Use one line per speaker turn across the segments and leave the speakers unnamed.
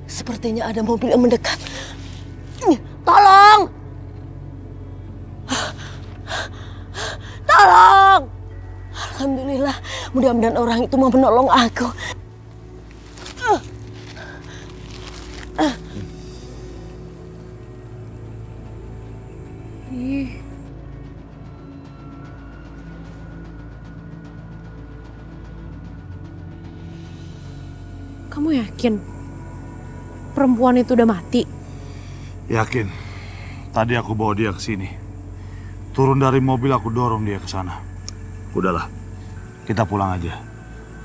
Sepertinya ada mobil yang mendekat. Tolong! Tolong! Alhamdulillah, mudah-mudahan orang itu mau menolong aku.
Kamu yakin perempuan itu udah mati?
Yakin. Tadi aku bawa dia ke sini. Turun dari mobil aku dorong dia ke sana. Udahlah, kita pulang aja.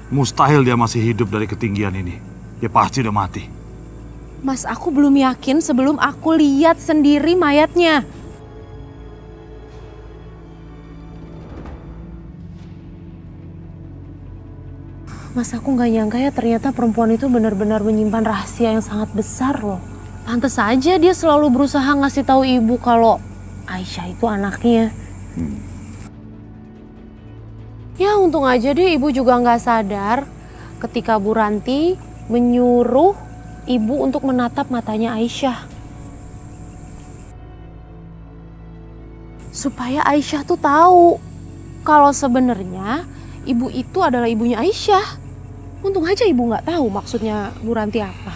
Mustahil dia masih hidup dari ketinggian ini. Dia pasti udah mati.
Mas, aku belum yakin sebelum aku lihat sendiri mayatnya. Mas, aku nggak nyangka ya ternyata perempuan itu benar-benar menyimpan rahasia yang sangat besar loh. Pantes saja dia selalu berusaha ngasih tahu ibu kalau Aisyah itu anaknya. Ya untung aja deh ibu juga nggak sadar ketika Bu Ranti menyuruh ibu untuk menatap matanya Aisyah. Supaya Aisyah tuh tahu kalau sebenarnya ibu itu adalah ibunya Aisyah. Untung aja ibu nggak tahu maksudnya Bu Ranti apa.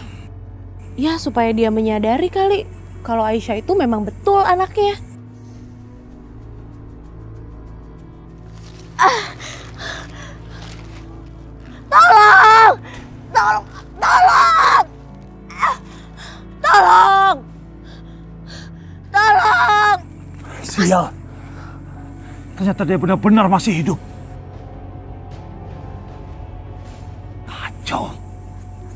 Ya supaya dia menyadari kali kalau Aisyah itu memang betul anaknya.
Tolong! Tolong! Tolong! Tolong! Tolong!
Sial. Ternyata dia benar-benar masih hidup. Kacau.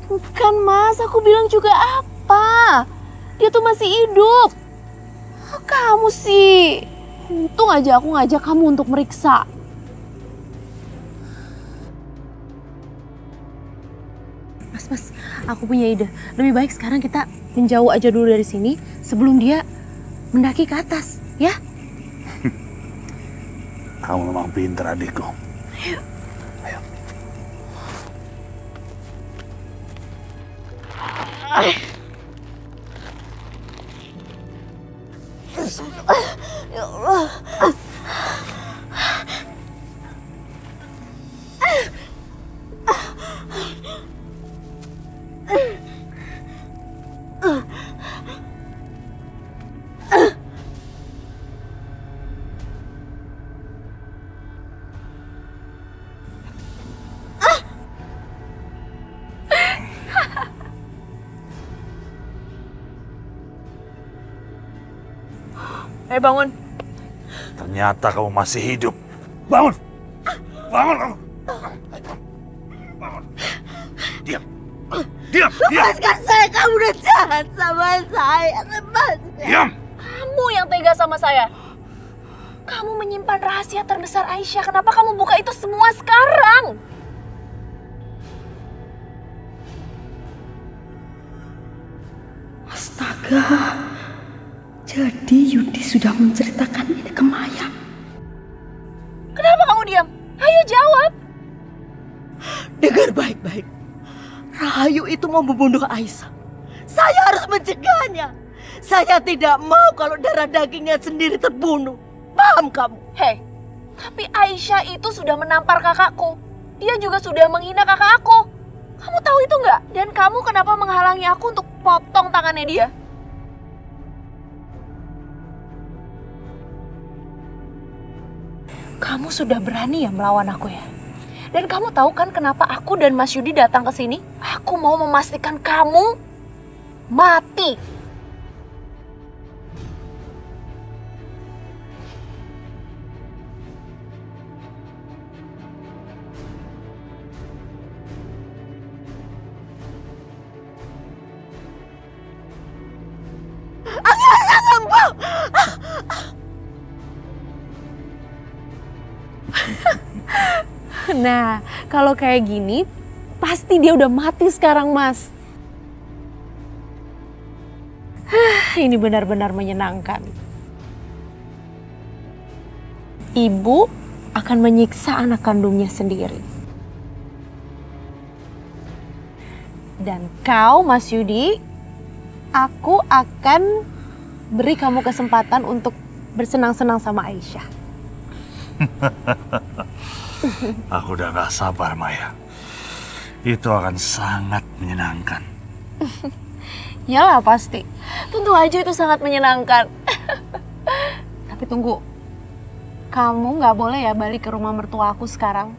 Bukan Mas, aku bilang juga apa? Dia tuh masih hidup. Kamu sih. Untung aja aku ngajak kamu untuk meriksa. Mas, aku punya ide. Lebih baik sekarang kita menjauh aja dulu dari sini sebelum dia mendaki ke atas, ya?
Kamu memang pintar adikku.
Ayo.
Ayo. Ya Allah.
Bangun.
Ternyata kamu masih hidup. Bangun! Bangun kamu! Bangun! Diam! Diam! Diam!
Lepaskan saya, kamu udah jahat sama saya. Lepaskan.
Diam!
Kamu yang tega sama saya. Kamu menyimpan rahasia terbesar Aisyah. Kenapa kamu buka itu semua sekarang?
Astaga. Jadi Yudi sudah menceritakan ini ke Maya.
Kenapa kamu diam? Ayo jawab.
Dengar baik-baik. Rahayu itu mau membunuh Aisyah. Saya harus mencegahnya. Saya tidak mau kalau darah dagingnya sendiri terbunuh. Paham kamu?
Hei, tapi Aisyah itu sudah menampar kakakku. Dia juga sudah menghina kakak aku. Kamu tahu itu nggak? Dan kamu kenapa menghalangi aku untuk potong tangannya dia? Kamu sudah berani ya melawan aku ya? Dan kamu tahu kan kenapa aku dan Mas Yudi datang ke sini? Aku mau memastikan kamu mati. Nah, kalau kayak gini, pasti dia udah mati sekarang, Mas. Ini benar-benar menyenangkan. Ibu akan menyiksa anak kandungnya sendiri. Dan kau, Mas Yudi, aku akan beri kamu kesempatan untuk bersenang-senang sama Aisyah.
Aku udah gak sabar, Maya. Itu akan sangat menyenangkan.
Yalah pasti. Tentu aja itu sangat menyenangkan. Tapi tunggu. Kamu nggak boleh ya balik ke rumah mertua aku sekarang.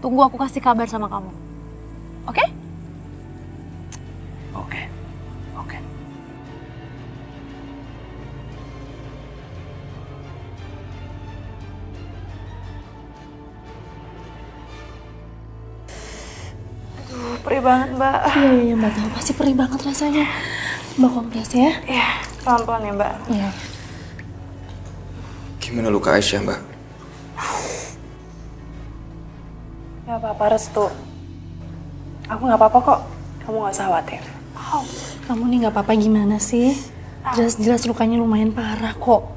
Tunggu aku kasih kabar sama kamu. Oke?
Oke.
Perih banget, Mbak.
Iya, Mbak tahu. Pasti perih banget rasanya. Mbak kompres ya?
Iya, pelan-pelan ya, Mbak.
Iya.
Gimana luka Aisyah, Mbak?
Gak apa-apa, Restu. Aku gak apa-apa kok. Kamu gak usah khawatir.
Kamu nih nggak apa-apa gimana sih? Jelas-jelas lukanya lumayan parah kok.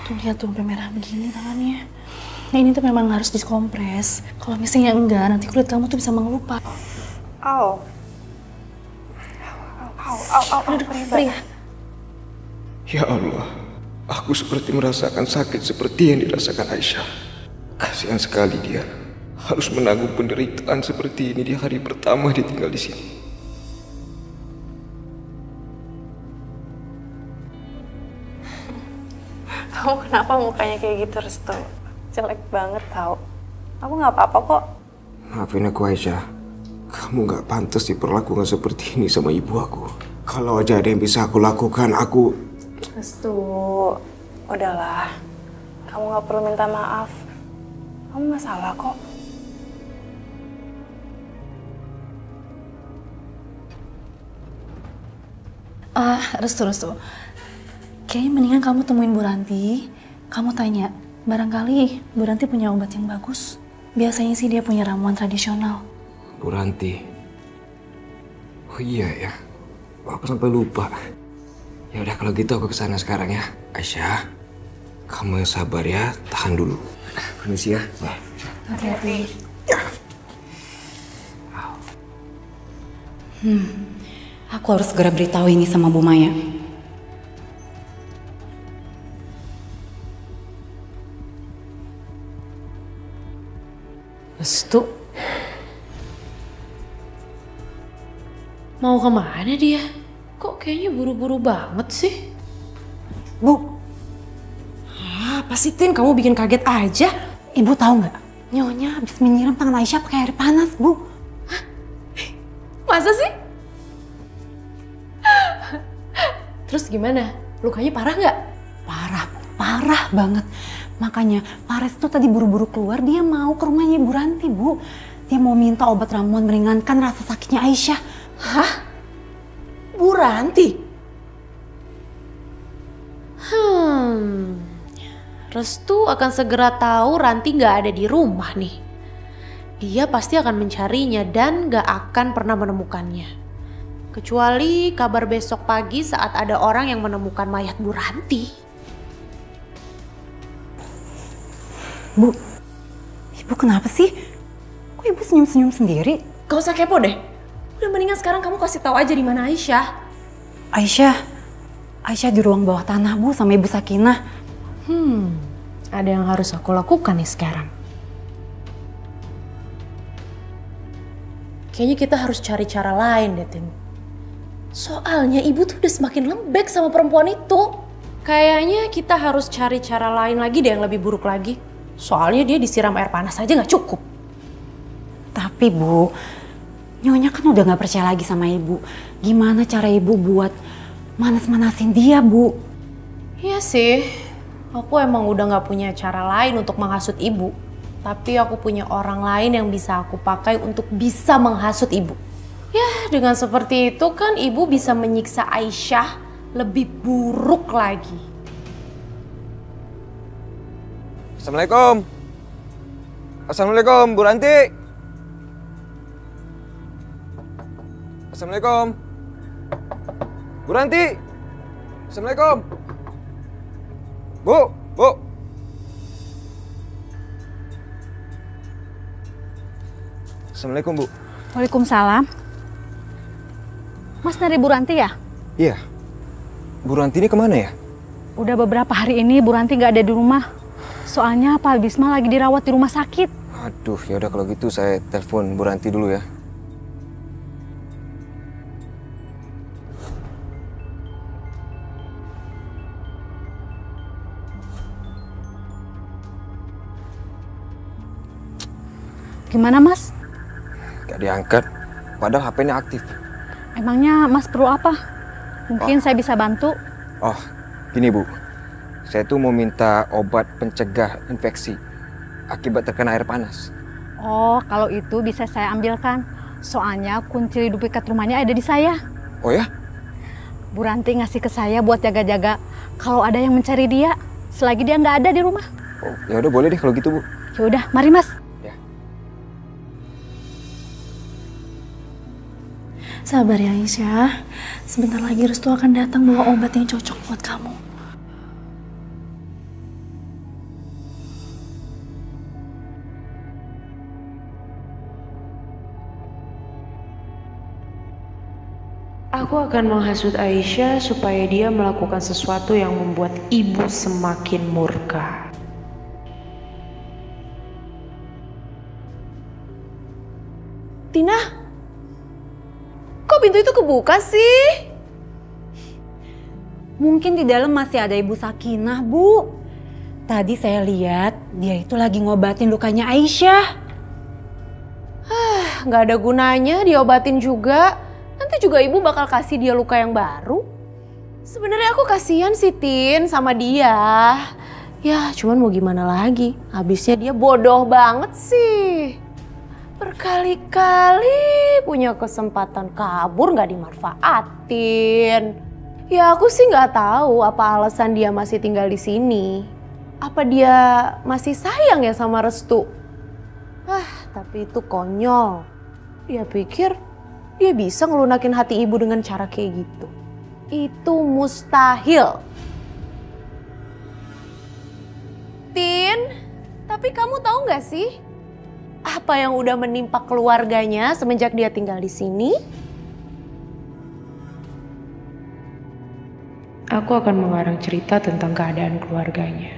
Tuh lihat tuh sampai merah begini tangannya. Nah ini tuh memang harus dikompres. Kalau misalnya enggak, nanti kulit kamu tuh bisa mengelupas.
Au.
Perih.
Ya Allah, aku seperti merasakan sakit seperti yang dirasakan Aisyah. Kasihan sekali dia harus menanggung penderitaan seperti ini di hari pertama dia tinggal di sini.
Kamu kenapa mukanya kayak gitu, Restu? Jelek banget tau. Aku gak apa-apa kok.
Maafin aku Aisyah, kamu gak pantas diperlakukan seperti ini sama ibu aku. Kalau aja ada yang bisa aku lakukan, aku...
Restu, udahlah. Kamu gak perlu minta maaf. Kamu gak salah kok.
Restu. Kayaknya mendingan kamu temuin Bu Ranti. Kamu tanya, barangkali Bu Ranti punya obat yang bagus. Biasanya sih dia punya ramuan tradisional.
Bu Ranti. Oh iya ya, aku sampai lupa. Ya udah kalau gitu aku kesana sekarang ya. Aisyah, kamu yang sabar ya, tahan dulu. Permisi ya.
Hati-hati.
Aku harus segera beritahu ini sama Bu Maya.
Restu. Mau kemana dia? Kok kayaknya buru-buru banget sih?
Bu. Apa sih Tin? Kamu bikin kaget aja.
Ibu tahu nggak? Nyonya habis menyiram tangan Aisyah pakai air panas, Bu.
Masa sih? Terus gimana? Lukanya parah nggak?
Parah banget. Makanya Pak Restu tadi buru-buru keluar, dia mau ke rumahnya Ibu Ranti, Bu. Dia mau minta obat ramuan meringankan rasa sakitnya Aisyah.
Hah? Bu Ranti? Restu akan segera tahu Ranti nggak ada di rumah nih. Dia pasti akan mencarinya dan nggak akan pernah menemukannya. Kecuali kabar besok pagi saat ada orang yang menemukan mayat Bu Ranti.
Bu, Ibu kenapa sih? Kok Ibu senyum-senyum sendiri?
Gak usah kepo deh. Udah mendingan sekarang kamu kasih tahu aja di mana Aisyah.
Aisyah di ruang bawah tanah, Bu, sama Ibu Sakinah.
Ada yang harus aku lakukan nih sekarang. Kayaknya kita harus cari cara lain deh, Tin. Soalnya ibu tuh udah semakin lembek sama perempuan itu. Kayaknya kita harus cari cara lain lagi deh yang lebih buruk lagi. Soalnya dia disiram air panas aja gak cukup.
Tapi Bu, Nyonya kan udah gak percaya lagi sama Ibu. Gimana cara Ibu buat manas-manasin dia, Bu?
Iya sih, aku emang udah gak punya cara lain untuk menghasut ibu. Tapi aku punya orang lain yang bisa aku pakai untuk bisa menghasut ibu. Ya, dengan seperti itu kan ibu bisa menyiksa Aisyah lebih buruk lagi.
Assalamualaikum. Assalamualaikum, Bu Ranti. Assalamualaikum. Bu Ranti. Assalamualaikum. Bu. Assalamualaikum, Bu.
Waalaikumsalam.
Mas dari Bu Ranti ya?
Iya. Bu Ranti ini kemana ya?
Udah beberapa hari ini Bu Ranti nggak ada di rumah. Soalnya Pak Bisma lagi dirawat di rumah sakit.
Aduh, ya udah kalau gitu saya telepon Bu Ranti dulu ya.
Gimana Mas?
Gak diangkat, padahal HP-nya aktif.
Emangnya Mas perlu apa? Mungkin saya bisa bantu.
Oh, gini Bu. Saya tuh mau minta obat pencegah infeksi akibat terkena air panas.
Oh, kalau itu bisa saya ambilkan. Soalnya kunci duplikat rumahnya ada di saya.
Oh ya?
Bu Ranti ngasih ke saya buat jaga-jaga kalau ada yang mencari dia selagi dia nggak ada di rumah.
Oh, ya udah boleh deh kalau gitu Bu.
Ya udah, mari Mas.
Sabar ya Aisyah. Sebentar lagi Restu akan datang bawa obat yang cocok buat kamu.
Aku akan menghasut Aisyah supaya dia melakukan sesuatu yang membuat ibu semakin murka. Tina? Kok pintu itu kebuka sih?
Mungkin di dalam masih ada Ibu Sakinah, Bu. Tadi saya lihat dia itu lagi ngobatin lukanya Aisyah.
Nggak ada gunanya diobatin juga. Nanti juga ibu bakal kasih dia luka yang baru. Sebenarnya aku kasihan sih Tin sama dia. Ya cuman mau gimana lagi. Habisnya dia bodoh banget sih. Berkali-kali punya kesempatan kabur nggak dimanfaatin. Ya aku sih nggak tahu apa alasan dia masih tinggal di sini. Apa dia masih sayang ya sama Restu? Tapi itu konyol. Dia pikir dia bisa ngelunakin hati ibu dengan cara kayak gitu. Itu mustahil. Tin, tapi kamu tahu nggak sih apa yang udah menimpa keluarganya semenjak dia tinggal di sini? Aku akan mengarang cerita tentang keadaan keluarganya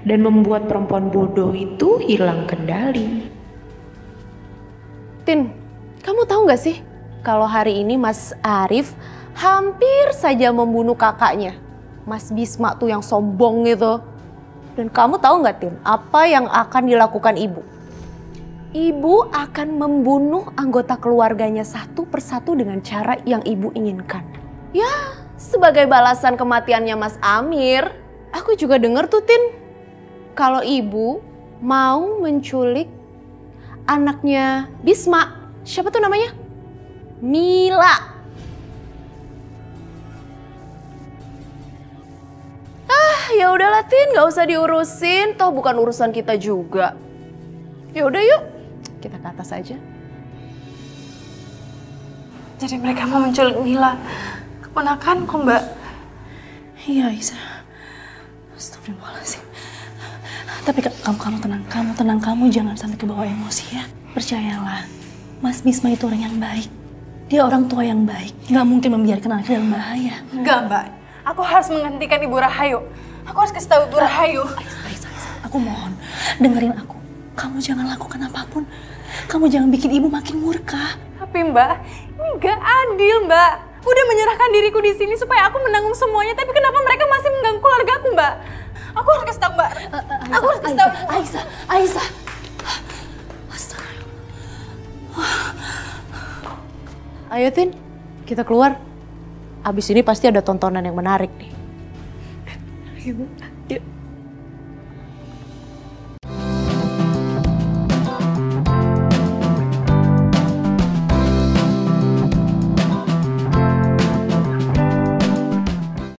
dan membuat perempuan bodoh itu hilang kendali. Tin, kamu tahu nggak sih kalau hari ini Mas Arif hampir saja membunuh kakaknya, Mas Bisma tuh yang sombong gitu. Dan kamu tahu nggak Tin, apa yang akan dilakukan ibu? Ibu akan membunuh anggota keluarganya satu persatu dengan cara yang ibu inginkan. Ya, sebagai balasan kematiannya Mas Amir, aku juga dengar tuh Tin, kalau ibu mau menculik anaknya Bisma. Siapa tuh namanya? Mila. Ya udahlah Tin, nggak usah diurusin, toh bukan urusan kita juga. Ya udah yuk, kita ke atas aja.
Jadi mereka mau menculik Mila, keponakanku Mbak.
Iya Aisyah. Astagfirullahaladzim. Tapi kamu tenang, kamu jangan sampai kebawa emosi ya. Percayalah, Mas Bisma itu orang yang baik. Dia orang tua yang baik, nggak mungkin membiarkan anaknya dalam bahaya.
Enggak Mbak, aku harus menghentikan Ibu Rahayu. Aku harus kasih tahu Ibu Rahayu.
Aisyah, aku mohon, dengerin aku. Kamu jangan lakukan apapun. Kamu jangan bikin ibu makin murka.
Tapi Mbak, ini gak adil Mbak. Udah menyerahkan diriku di sini supaya aku menanggung semuanya. Tapi kenapa mereka masih mengganggu keluarga aku Mbak? Aku harus kasih tahu Mbak. Aku harus kasih tahu.
Aisyah.
Ayo Tin, kita keluar. Abis ini pasti ada tontonan yang menarik nih. Ayo, yuk.